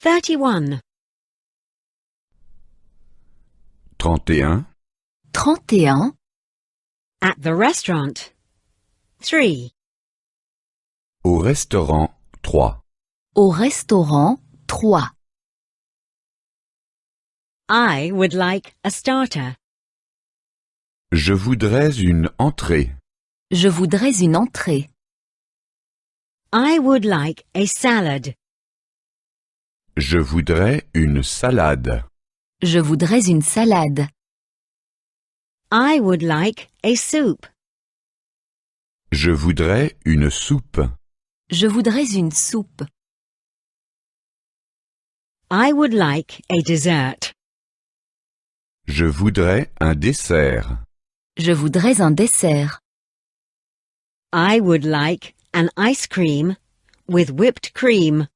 31. 31. 31. At the restaurant. 3. Au restaurant 3. Au restaurant 3. I would like a starter. Je voudrais une entrée. Je voudrais une entrée. I would like a salad. Je voudrais une salade. Je voudrais une salade. I would like a soup. Je voudrais une soupe. Je voudrais une soupe. I would like a dessert. Je voudrais un dessert. Je voudrais un dessert. I would like an ice cream with whipped cream.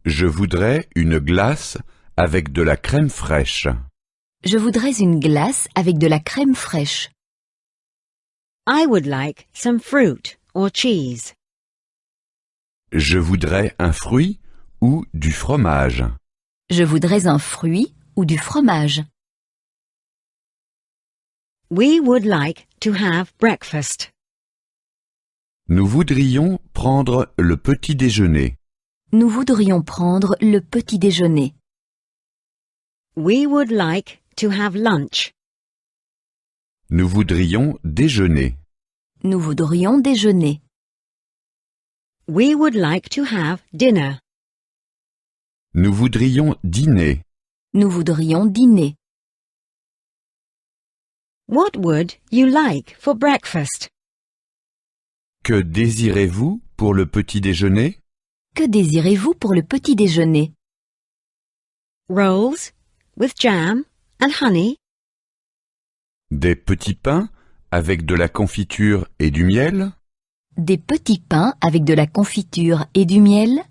Je voudrais une glace avec de la crème fraîche. Je voudrais une glace avec de la crème fraîche. I would like some fruit or cheese. Je voudrais un fruit ou du fromage. Je voudrais un fruit ou du fromage. We would like to have breakfast. Nous voudrions prendre le petit déjeuner. Nous voudrions prendre le petit déjeuner. We would like to have lunch. Nous voudrions déjeuner. Nous voudrions déjeuner. We would like to have dinner. Nous voudrions dîner. Nous voudrions dîner. What would you like for breakfast? Que désirez-vous pour le petit déjeuner? Que désirez-vous pour le petit déjeuner? Rolls with jam and honey. Des petits pains avec de la confiture et du miel? Des petits pains avec de la confiture et du miel?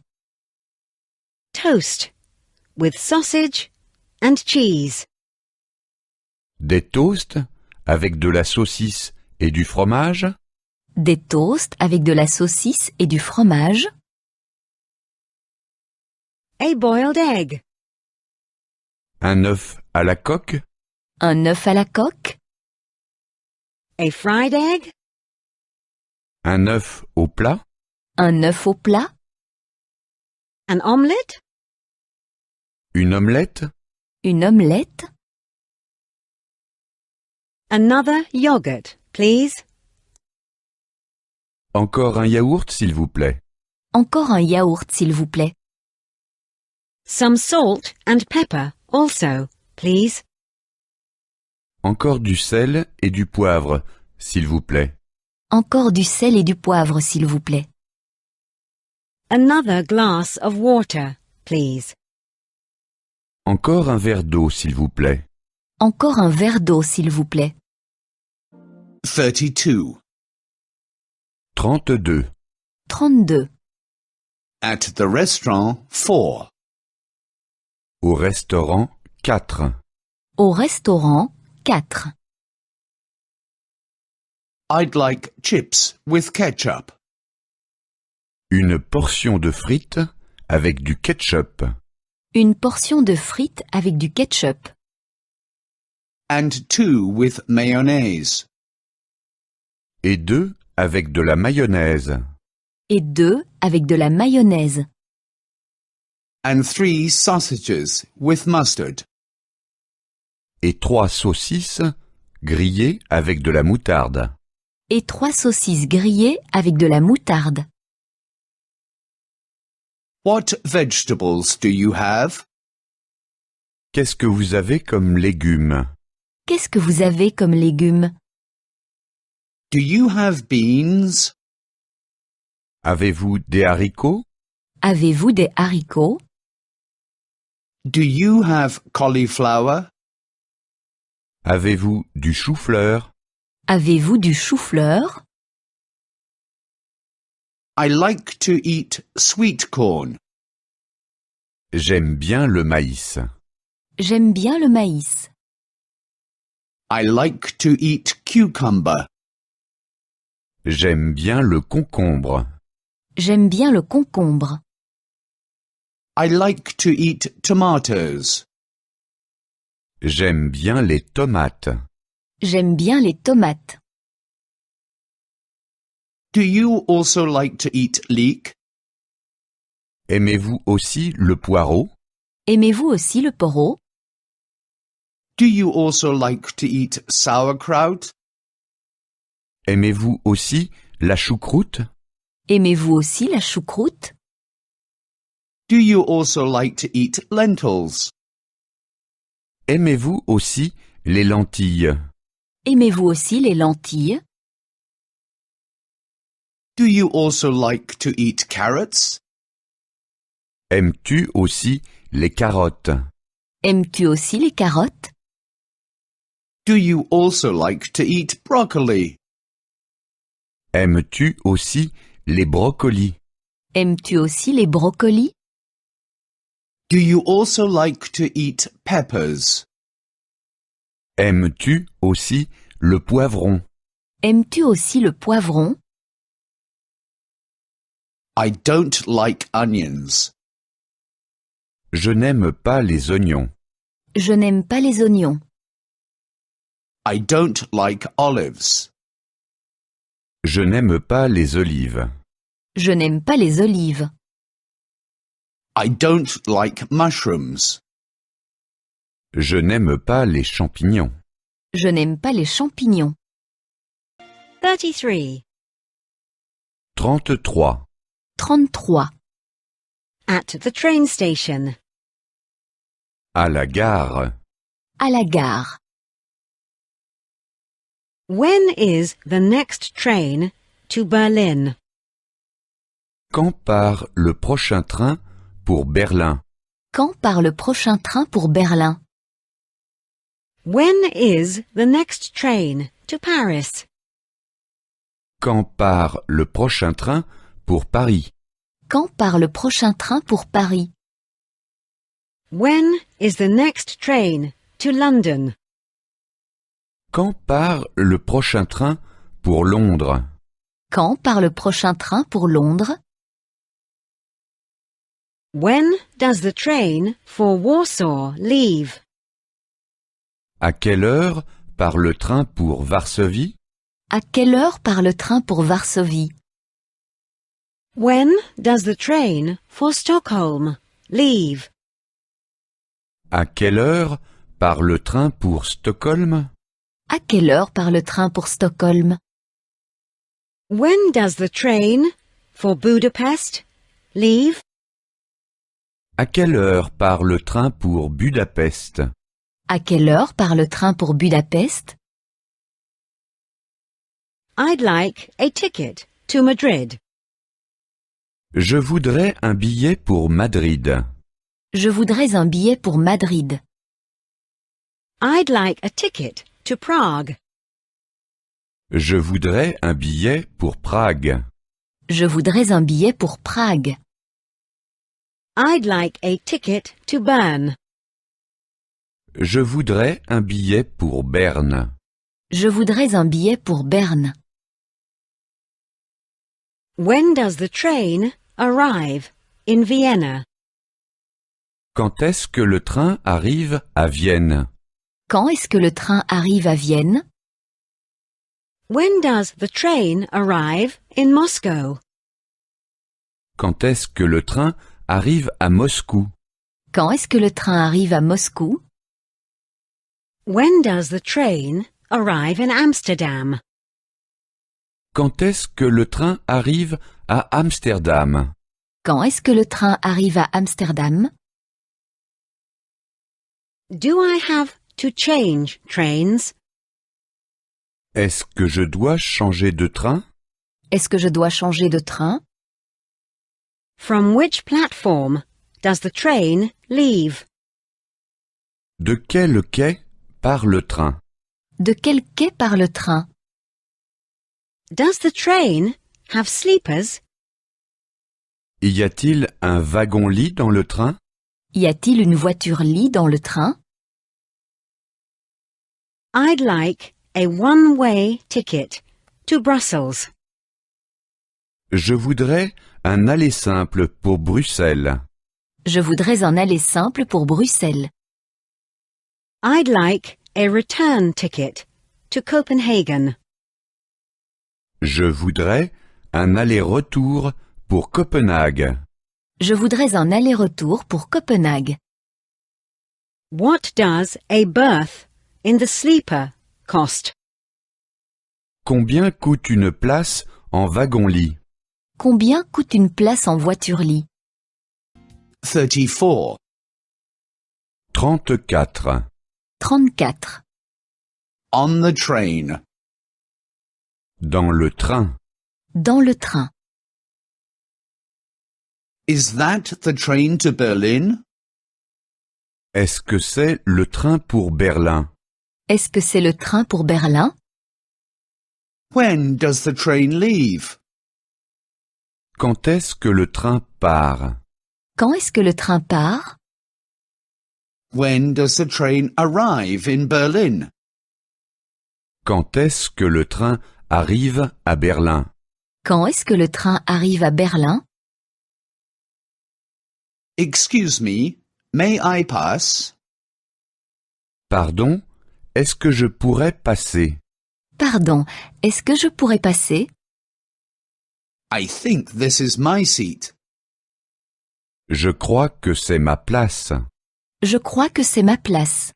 Toast with sausage and cheese. Des toasts avec de la saucisse et du fromage? Des toasts avec de la saucisse et du fromage? A boiled egg. Un œuf à la coque? Un œuf à la coque? A fried egg. Un œuf au plat? Un œuf au plat? An omelette. Une omelette? Une omelette? Another yogurt, please. Encore un yaourt, s'il vous plaît. Encore un yaourt, s'il vous plaît. Some salt and pepper also, please. Encore du sel et du poivre, s'il vous plaît. Encore du sel et du poivre, s'il vous plaît. Another glass of water, please. Encore un verre d'eau, s'il vous plaît. Encore un verre d'eau, s'il vous plaît. 32. 32. 32. At the restaurant 4. Au restaurant 4. Au restaurant 4. I'd like chips with ketchup. Une portion de frites avec du ketchup. Une portion de frites avec du ketchup. And 2 with mayonnaise. Et 2 avec de la mayonnaise. Et 2 avec de la mayonnaise. And 3 sausages with mustard. Et 3 saucisses grillées avec de la moutarde. Et 3 saucisses grillées avec de la moutarde. What vegetables do you have? Qu'est-ce que vous avez comme légumes? Qu'est-ce que vous avez comme légumes? Do you have beans? Avez-vous des haricots? Avez-vous des haricots? Do you have cauliflower? Avez-vous du chou-fleur? Avez-vous du chou-fleur? I like to eat sweet corn. J'aime bien le maïs. J'aime bien le maïs. I like to eat cucumber. J'aime bien le concombre. J'aime bien le concombre. I like to eat tomatoes. J'aime bien les tomates. J'aime bien les tomates. Do you also like to eat leek? Aimez-vous aussi le poireau? Aimez-vous aussi le poireau? Do you also like to eat sauerkraut? Aimez-vous aussi la choucroute? Aimez-vous aussi la choucroute? Do you also like to eat lentils? Aimez-vous aussi les lentilles? Aimez-vous aussi les lentilles? Do you also like to eat carrots? Aimes-tu aussi les carottes? Aimes-tu aussi les carottes? Do you also like to eat broccoli? Aimes-tu aussi les brocolis? Aimes-tu aussi les brocolis? Do you also like to eat peppers? Aimes-tu aussi le poivron? Aimes-tu aussi le poivron? I don't like onions. Je n'aime pas les oignons. Je n'aime pas les oignons. I don't like olives. Je n'aime pas les olives. Je n'aime pas les olives. I don't like mushrooms. Je n'aime pas les champignons. Je n'aime pas les champignons. 33. 33. 33. At the train station. À la gare. À la gare. When is the next train to Berlin? Quand part le prochain train pour Berlin? Quand part le prochain train pour Berlin? When is the next train to Paris? Quand part le prochain train pour Paris? Quand part le prochain train pour Paris? When is the next train to London? Quand part le prochain train pour Londres? Quand part le prochain train pour Londres? When does the train for Warsaw leave? À quelle heure part le train pour Varsovie? À quelle heure part le train pour Varsovie? When does the train for Stockholm leave? À quelle heure part le train pour Stockholm? À quelle heure part le train pour Stockholm? When does the train for Budapest leave? À quelle heure part le train pour Budapest? À quelle heure part le train pour Budapest? I'd like a ticket to Madrid. Je voudrais un billet pour Madrid. Je voudrais un billet pour Madrid. I'd like a ticket to Prague. Je voudrais un billet pour Prague. Je voudrais un billet pour Prague. I'd like a ticket to Bern. Je voudrais un billet pour Berne. Je voudrais un billet pour Berne. When does the train arrive in Vienna? Quand est-ce que le train arrive à Vienne? Quand est-ce que le train arrive à Vienne? When does the train arrive in Moscow? Quand est-ce que le train arrive à Moscou? Quand est-ce que le train arrive à Moscou? When does the train arrive in Amsterdam? Quand est-ce que le train arrive à Amsterdam? Quand est-ce que le train arrive à Amsterdam? Do I have to change trains? Est-ce que je dois changer de train? Est-ce que je dois changer de train? From which platform does the train leave? De quel quai part le train? De quel quai part le train? Does the train have sleepers? Y a-t-il un wagon-lit dans le train? Y a-t-il une voiture-lit dans le train? I'd like a one-way ticket to Brussels. Je voudrais un aller simple pour Bruxelles. Je voudrais un aller simple pour Bruxelles. I'd like a return ticket to Copenhagen. Je voudrais un aller-retour pour Copenhague. Je voudrais un aller-retour pour Copenhague. What does a berth in the sleeper cost? Combien coûte une place en wagon-lit? Combien coûte une place en voiture-lit? 34. 34. 34. On the train. Dans le train. Dans le train. Is that the train to Berlin? Est-ce que c'est le train pour Berlin? Est-ce que c'est le train pour Berlin? When does the train leave? Quand est-ce que le train part? Quand est-ce que le train part? When does the train arrive in Berlin? Quand est-ce que le train arrive à Berlin? Quand est-ce que le train arrive à Berlin? Excuse me, may I pass? Pardon, est-ce que je pourrais passer? Pardon, est-ce que je pourrais passer? I think this is my seat. Je crois que c'est ma place. Je crois que c'est ma place.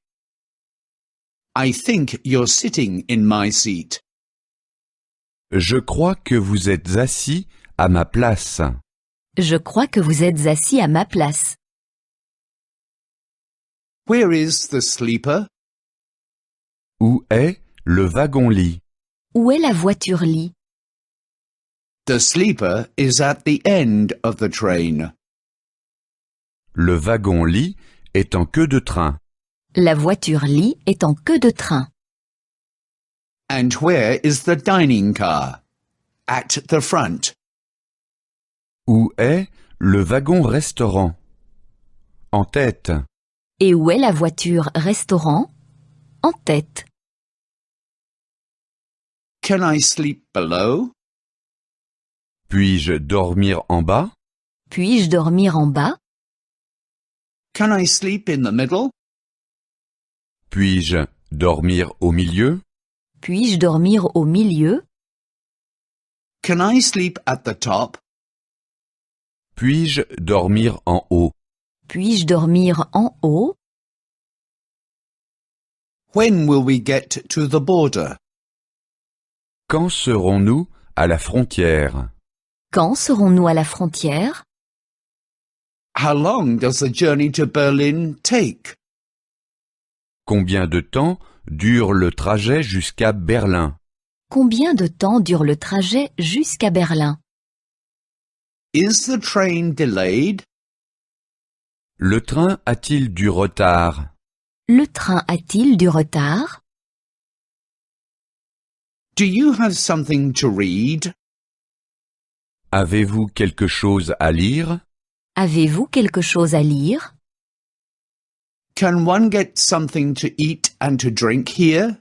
I think you're sitting in my seat. Je crois que vous êtes assis à ma place. Je crois que vous êtes assis à ma place. Where is the sleeper? Où est le wagon-lit? Où est la voiture-lit? The sleeper is at the end of the train. Le wagon-lit est en queue de train. La voiture-lit est en queue de train. And where is the dining car? At the front. Où est le wagon-restaurant? En tête. Et où est la voiture-restaurant? En tête. Can I sleep below? Puis-je dormir en bas? Puis-je dormir en bas? Can I sleep in the middle? Puis-je dormir au milieu? Puis-je dormir au milieu? Can I sleep at the top? Puis-je dormir en haut? Puis-je dormir en haut? When will we get to the border? Quand serons-nous à la frontière? Quand serons-nous à la frontière? How long does the journey to Berlin take? Combien de temps dure le trajet jusqu'à Berlin? Combien de temps dure le trajet jusqu'à Berlin? Is the train delayed? Le train a-t-il du retard? Le train a-t-il du retard? Do you have something to read? Avez-vous quelque chose à lire? Avez-vous quelque chose à lire? Can one get something to eat and to drink here?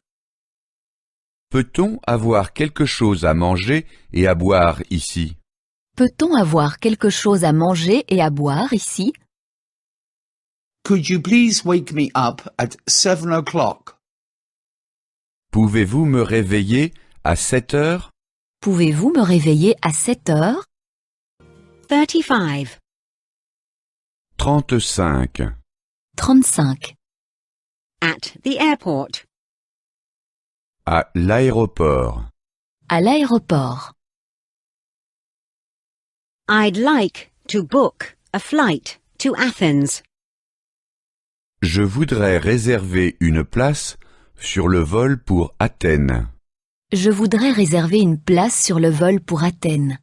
Peut-on avoir quelque chose à manger et à boire ici? Peut-on avoir quelque chose à manger et à boire ici? Could you please wake me up at 7 o'clock? Pouvez-vous me réveiller à 7 heures? Pouvez-vous me réveiller à 7 heures? 35. 35. 35. At the airport. À l'aéroport. À l'aéroport. I'd like to book a flight to Athens. Je voudrais réserver une place sur le vol pour Athènes. Je voudrais réserver une place sur le vol pour Athènes.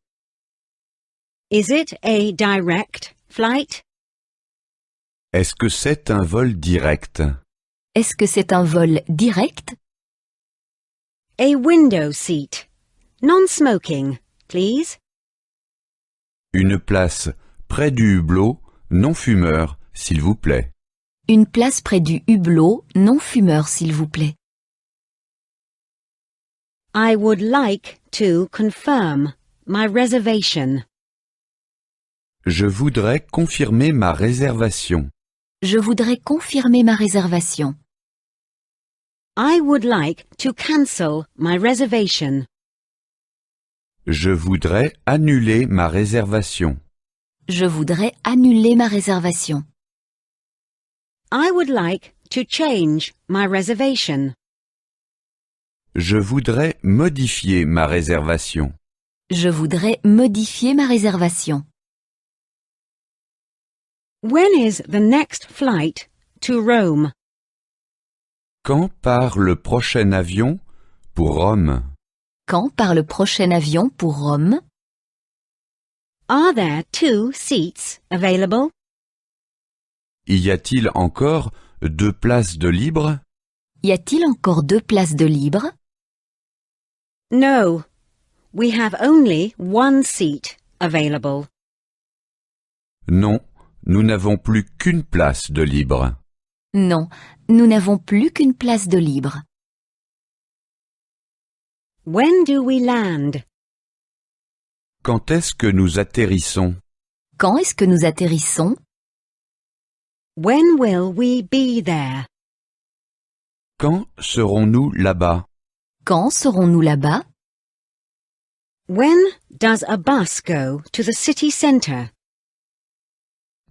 Is it a direct flight? Est-ce que c'est un vol direct? Est-ce que c'est un vol direct? A window seat. Non-smoking, please. Une place près du hublot, non fumeur, s'il vous plaît. Une place près du hublot, non fumeur s'il vous plaît. I would like to confirm my reservation. Je voudrais confirmer ma réservation. Je voudrais confirmer ma réservation. I would like to cancel my reservation. Je voudrais annuler ma réservation. Je voudrais annuler ma réservation. I would like to change my reservation. Je voudrais modifier ma réservation. Je voudrais modifier ma réservation. When is the next flight to Rome? Quand part le prochain avion pour Rome? Quand part le prochain avion pour Rome? Are there 2 seats available? Y a-t-il encore 2 places de libre? Y a-t-il encore 2 places de libre? No, we have only 1 seat available. Non, nous n'avons plus qu'une place de libre. Non, nous n'avons plus qu'une place de libre. When do we land? Quand est-ce que nous atterrissons? Quand est-ce que nous atterrissons? When will we be there? Quand serons-nous là-bas? Quand serons-nous là-bas? When does a bus go to the city centre?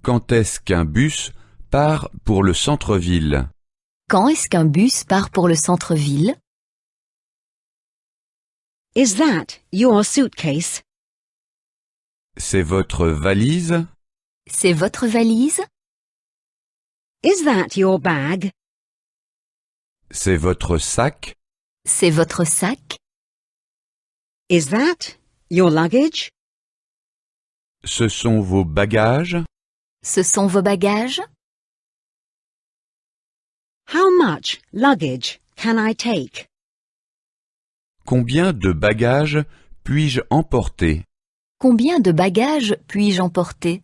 Quand est-ce qu'un bus part pour le centre-ville? Quand est-ce qu'un bus part pour le centre-ville? Is that your suitcase? C'est votre valise? C'est votre valise? Is that your bag? C'est votre sac? C'est votre sac? Is that your luggage? Ce sont vos bagages? Ce sont vos bagages? How much luggage can I take? Combien de bagages puis-je emporter? Combien de bagages puis-je emporter?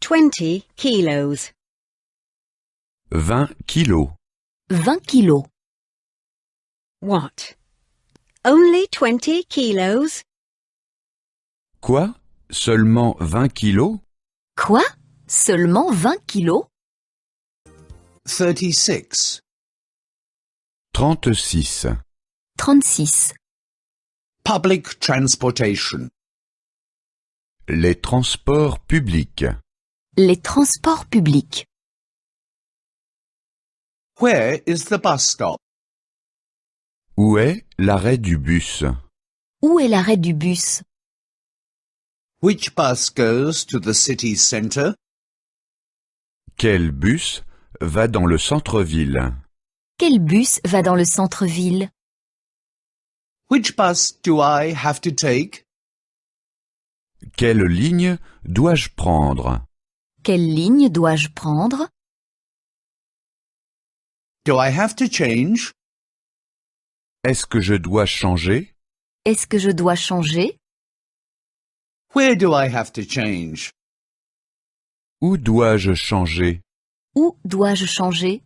20 kilos. 20 kilos. 20 kilos. What? Only 20 kilos? Quoi? Seulement 20 kilos? Quoi? Seulement 20 kilos? 36. 36. 36. Public transportation. Les transports publics. Les transports publics. Where is the bus stop? Où est l'arrêt du bus? Où est l'arrêt du bus? Which bus goes to the city centre? Quel bus va dans le centre-ville? Quel bus va dans le centre-ville? Which bus do I have to take? Quelle ligne dois-je prendre? Quelle ligne dois-je prendre? Do I have to change? Est-ce que je dois changer? Est-ce que je dois changer? Where do I have to change? Où dois-je changer? Où dois-je changer?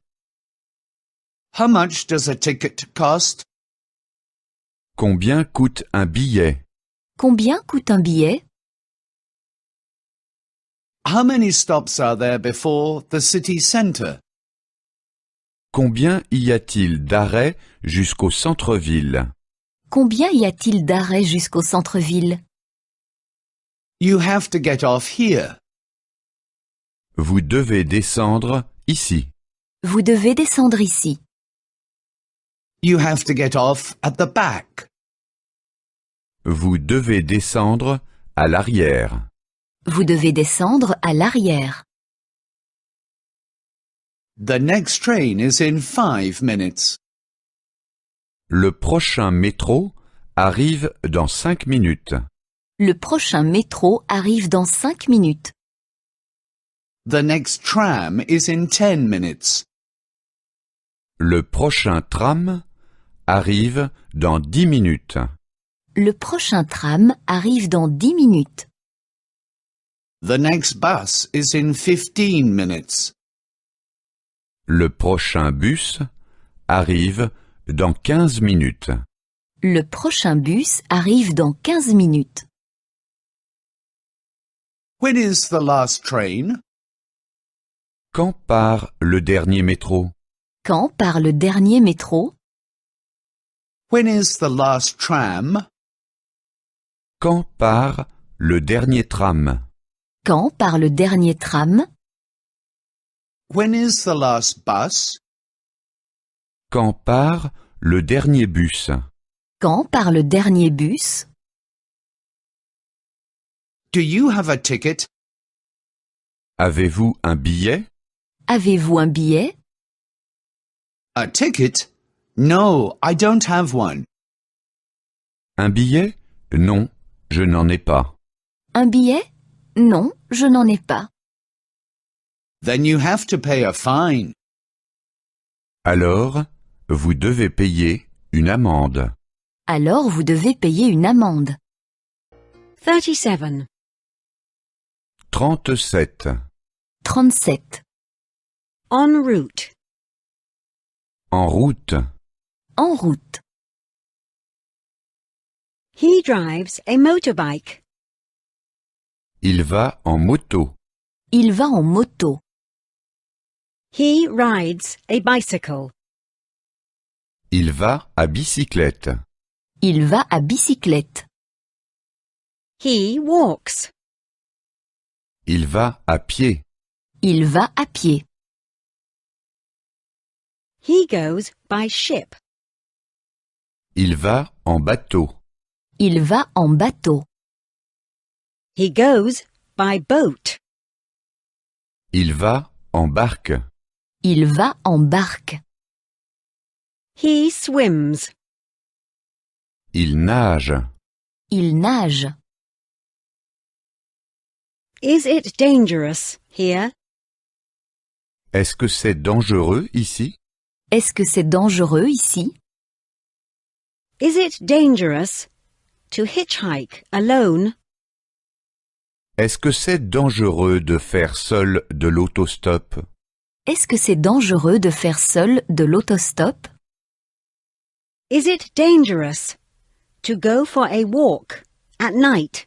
How much does a ticket cost? Combien coûte un billet? Combien coûte un billet? How many stops are there before the city centre? Combien y a-t-il d'arrêts jusqu'au centre-ville? Combien y a-t-il d'arrêts jusqu'au centre-ville? You have to get off here. Vous devez descendre ici. Vous devez descendre ici. You have to get off at the back. Vous devez descendre à l'arrière. Vous devez descendre à l'arrière. The next train is in 5 minutes. Le prochain métro arrive dans 5 minutes. Le prochain métro arrive dans 5 minutes. The next tram is in 10 minutes. Le prochain tram arrive dans 10 minutes. Le prochain tram arrive dans 10 minutes. The next bus is in 15 minutes. Le prochain bus arrive dans 15 minutes. Le prochain bus arrive dans 15 minutes. When is the last train? Quand part le dernier métro? Quand part le dernier métro? When is the last tram? Quand part le dernier tram? Quand part le dernier tram? When is the last bus? Quand part le dernier bus? Quand part le dernier bus? Do you have a ticket? Avez-vous un billet? Avez-vous un billet? A ticket? No, I don't have one. Un billet? Non, je n'en ai pas. Un billet? Non, je n'en ai pas. Then you have to pay a fine. Alors, vous devez payer une amende. Alors vous devez payer une amende. 37. 37. 37. En route. En route. En route. He drives a motorbike. Il va en moto. Il va en moto. He rides a bicycle. Il va à bicyclette. Il va à bicyclette. He walks. Il va à pied. Il va à pied. He goes by ship. Il va en bateau. Il va en bateau. He goes by boat. Il va en barque. Il va en barque. He swims. Il nage. Il nage. Is it dangerous here? Est-ce que c'est dangereux ici? Est-ce que c'est dangereux ici? Is it dangerous to hitchhike alone? Est-ce que c'est dangereux de faire seul de l'autostop? Est-ce que c'est dangereux de faire seul de l'autostop? Is it dangerous to go for a walk at night?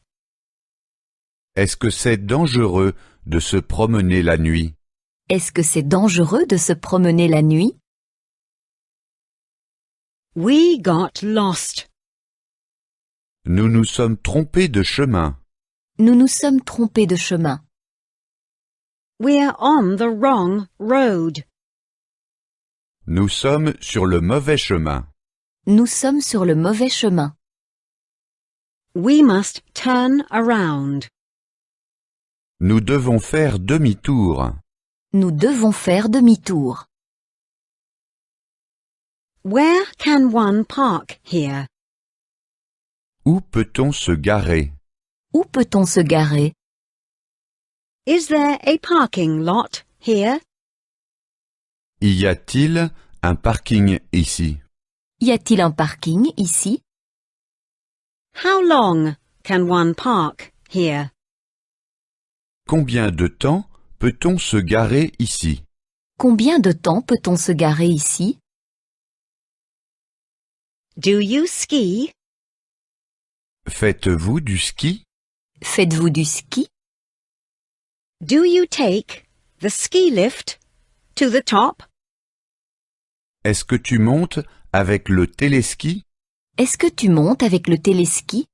Est-ce que c'est dangereux de se promener la nuit? Est-ce que c'est dangereux de se promener la nuit? We got lost. Nous nous sommes trompés de chemin. Nous nous sommes trompés de chemin. We're on the wrong road. Nous sommes sur le mauvais chemin. Nous sommes sur le mauvais chemin. We must turn around. Nous devons faire demi-tour. Nous devons faire demi-tour. Where can one park here? Où peut-on se garer? Où peut-on se garer? Is there a parking lot here? Y a-t-il un parking ici? Y a-t-il un parking ici? How long can one park here? Combien de temps peut-on se garer ici? Combien de temps peut-on se garer ici? Do you ski? Faites-vous du ski? Faites-vous du ski? Do you take the ski lift to the top? Est-ce que tu montes avec le téléski? Est-ce que tu montes avec le téléski?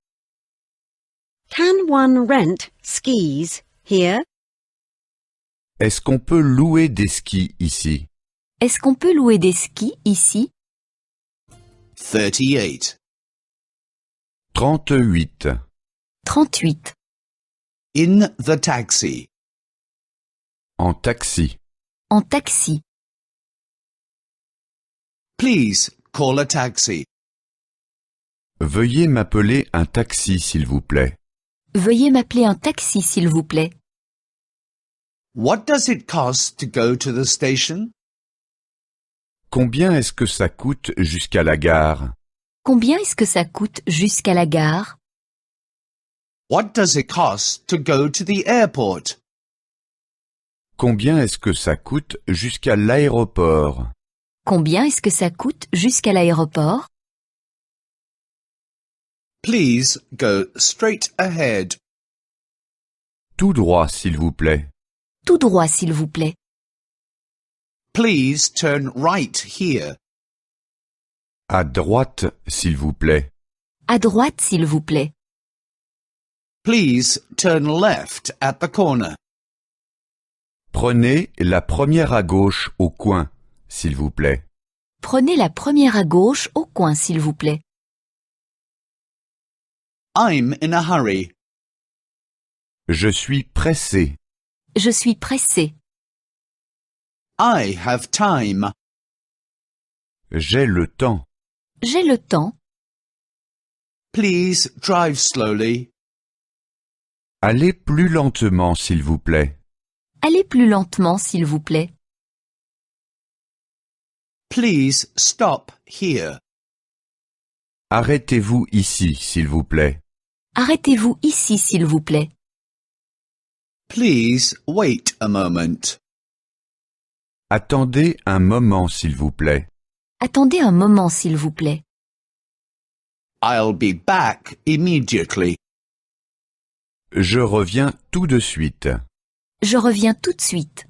Can one rent skis here? Est-ce qu'on peut louer des skis ici? Est-ce qu'on peut louer des skis ici? 38. 38. 38. In the taxi. En taxi. En taxi. Please call a taxi. Veuillez m'appeler un taxi, s'il vous plaît. Veuillez m'appeler un taxi, s'il vous plaît. What does it cost to go to the station? Combien est-ce que ça coûte jusqu'à la gare? Combien est-ce que ça coûte jusqu'à la gare? What does it cost to go to the airport? Combien est-ce que ça coûte jusqu'à l'aéroport? Combien est-ce que ça coûte jusqu'à l'aéroport? Please go straight ahead. Tout droit, s'il vous plaît. Tout droit, s'il vous plaît. Please turn right here. À droite, s'il vous plaît. À droite, s'il vous plaît. Please turn left at the corner. Prenez la première à gauche au coin, s'il vous plaît. Prenez la première à gauche au coin, s'il vous plaît. I'm in a hurry. Je suis pressé. Je suis pressé. I have time. J'ai le temps. J'ai le temps. Please drive slowly. Allez plus lentement, s'il vous plaît. Allez plus lentement, s'il vous plaît. Please stop here. Arrêtez-vous ici, s'il vous plaît. Arrêtez-vous ici, s'il vous plaît. Please wait a moment. Attendez un moment, s'il vous plaît. Attendez un moment, s'il vous plaît. I'll be back immediately. Je reviens tout de suite. Je reviens tout de suite.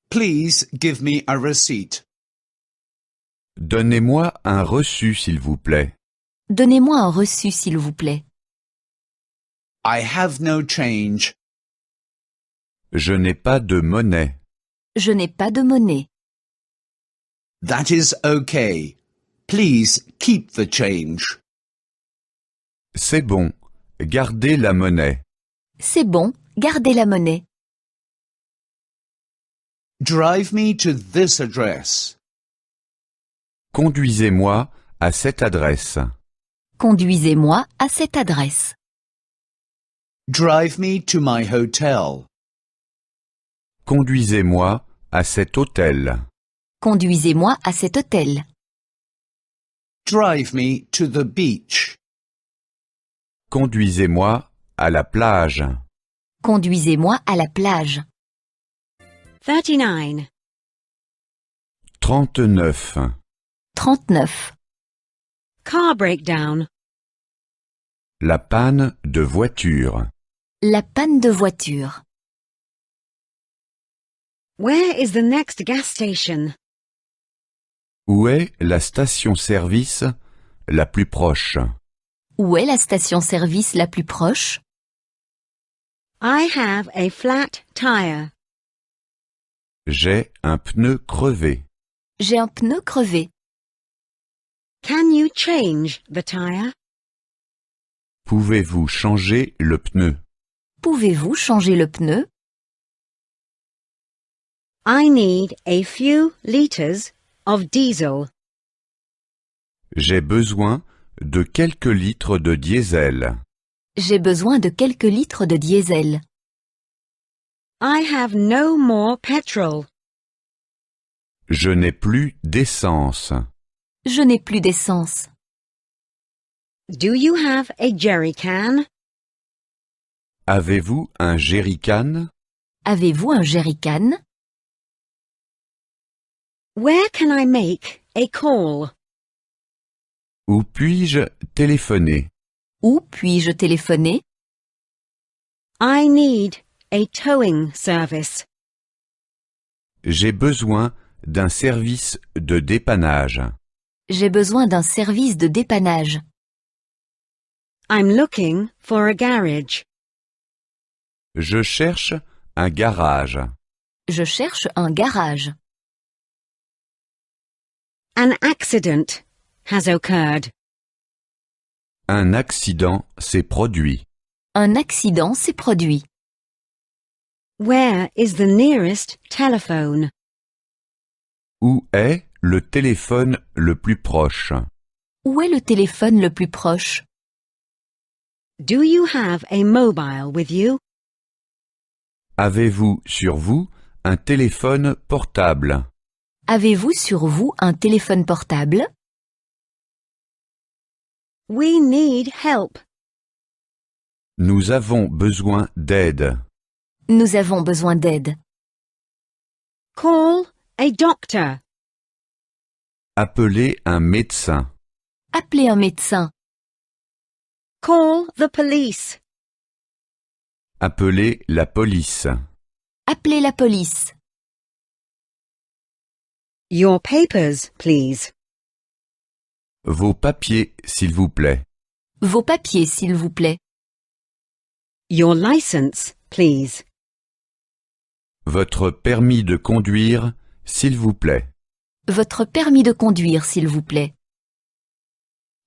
Please give me a receipt. Donnez-moi un reçu, s'il vous plaît. Donnez-moi un reçu, s'il vous plaît. I have no change. Je n'ai pas de monnaie. Je n'ai pas de monnaie. That is okay. Please keep the change. C'est bon. Gardez la monnaie. C'est bon, gardez la monnaie. Drive me to this address. Conduisez-moi à cette adresse. Conduisez-moi à cette adresse. Drive me to my hotel. Conduisez-moi à cet hôtel. Conduisez-moi à cet hôtel. Drive me to the beach. Conduisez-moi à la plage. Conduisez-moi à la plage. 39. 39. 39. Car breakdown. La panne de voiture. La panne de voiture. Where is the next gas station? Où est la station-service la plus proche? Où est la station-service la plus proche? I have a flat tire. J'ai un pneu crevé. J'ai un pneu crevé. Can you change the tire? Pouvez-vous changer le pneu? Pouvez-vous changer le pneu? I need a few liters of diesel. J'ai besoin de quelques litres de diesel. J'ai besoin de quelques litres de diesel. I have no more petrol. Je n'ai plus d'essence. Je n'ai plus d'essence. Do you have a jerry can? Avez-vous un jerrycan? Avez-vous un jerrycan? Where can I make a call? Où puis-je téléphoner? Où puis-je téléphoner? I need a towing service. J'ai besoin d'un service de dépannage. J'ai besoin d'un service de dépannage. I'm looking for a garage. Je cherche un garage. Je cherche un garage. An accident has occurred. Un accident s'est produit. Un accident s'est produit. Where is the nearest telephone? Où est le téléphone le plus proche? Où est le téléphone le plus proche? Do you have a mobile with you? Avez-vous sur vous un téléphone portable? Avez-vous sur vous un téléphone portable? We need help. Nous avons besoin d'aide. Nous avons besoin d'aide. Call a doctor. Appelez un médecin. Appelez un médecin. Call the police. Appelez la police. Appelez la police. Your papers, please. Vos papiers, s'il vous plaît. Vos papiers, s'il vous plaît. Your license, please. Votre permis de conduire, s'il vous plaît. Votre permis de conduire, s'il vous plaît.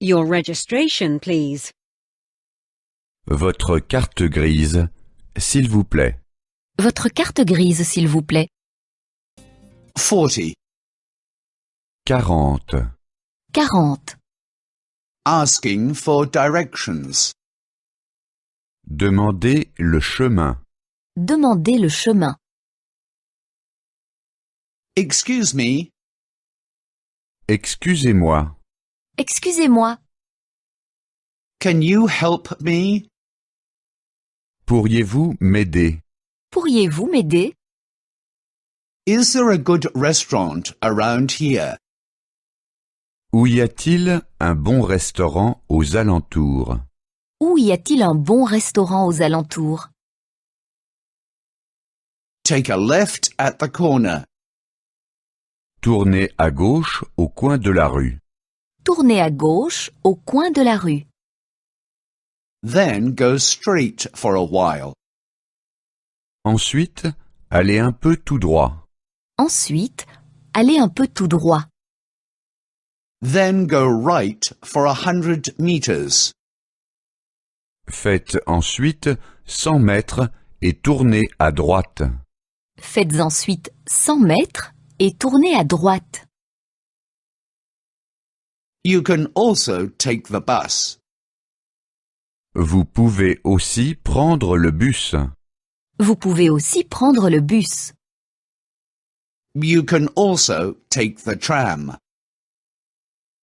Your registration, please. Votre carte grise, s'il vous plaît. Votre carte grise, s'il vous plaît. 40. 40. 40. Asking for directions. Demandez le chemin. Demandez le chemin. Excuse me, Excusez-moi. Excusez-moi. can you help me? Pourriez-vous m'aider? Pourriez-vous m'aider? Is there a good restaurant around here? Où y a-t-il un bon restaurant aux alentours? Où y a-t-il un bon restaurant aux alentours? Take a left at the corner. Tournez à gauche au coin de la rue. Tournez à gauche au coin de la rue. Then go straight for a while. Ensuite, allez un peu tout droit. Ensuite, allez un peu tout droit. Then go right for 100 meters. Faites ensuite 100 mètres et tournez à droite. Faites ensuite 100 mètres et tournez à droite. You can also take the bus. Vous pouvez aussi prendre le bus. Vous pouvez aussi prendre le bus. You can also take the tram.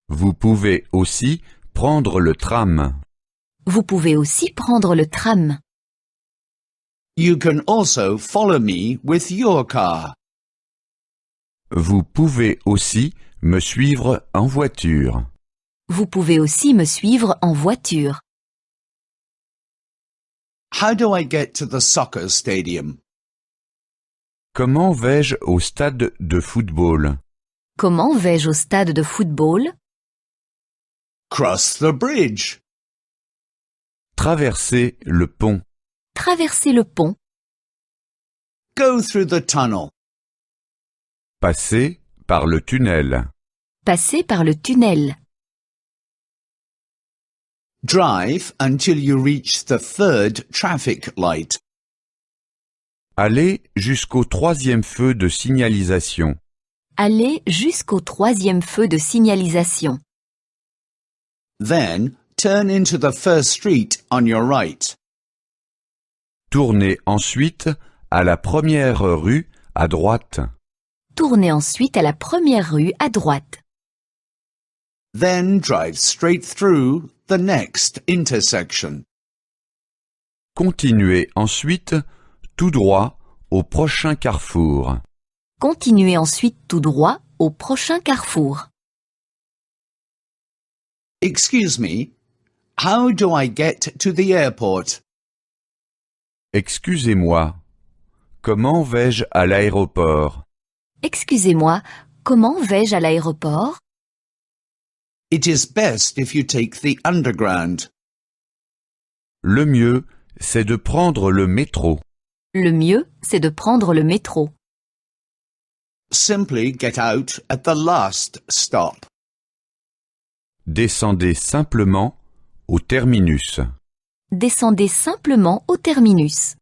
Vous pouvez aussi prendre le tram. Vous pouvez aussi prendre le tram. You can also follow me with your car. Vous pouvez aussi me suivre en voiture. Vous pouvez aussi me suivre en voiture. How do I get to the soccer stadium? Comment vais-je au stade de football? Comment vais-je au stade de football? Cross the bridge. Traverser le pont. Traverser le pont. Go through the tunnel. Passer par le tunnel. Passer par le tunnel. Drive until you reach the third traffic light. Allez jusqu'au 3e feu de signalisation. Allez jusqu'au 3e feu de signalisation. Then turn into the first street on your right. Tournez ensuite à la première rue à droite. Tournez ensuite à la première rue à droite. Then drive straight through the next intersection. Continuez ensuite tout droit au prochain carrefour. Continuez ensuite tout droit au prochain carrefour. Excuse me, how do I get to the airport? Excusez-moi. Comment vais-je à l'aéroport? Excusez-moi, comment vais-je à l'aéroport? It is best if you take the underground. Le mieux, c'est de prendre le métro. Le mieux, c'est de prendre le métro. Simply get out at the last stop. Descendez simplement au terminus. Descendez simplement au terminus.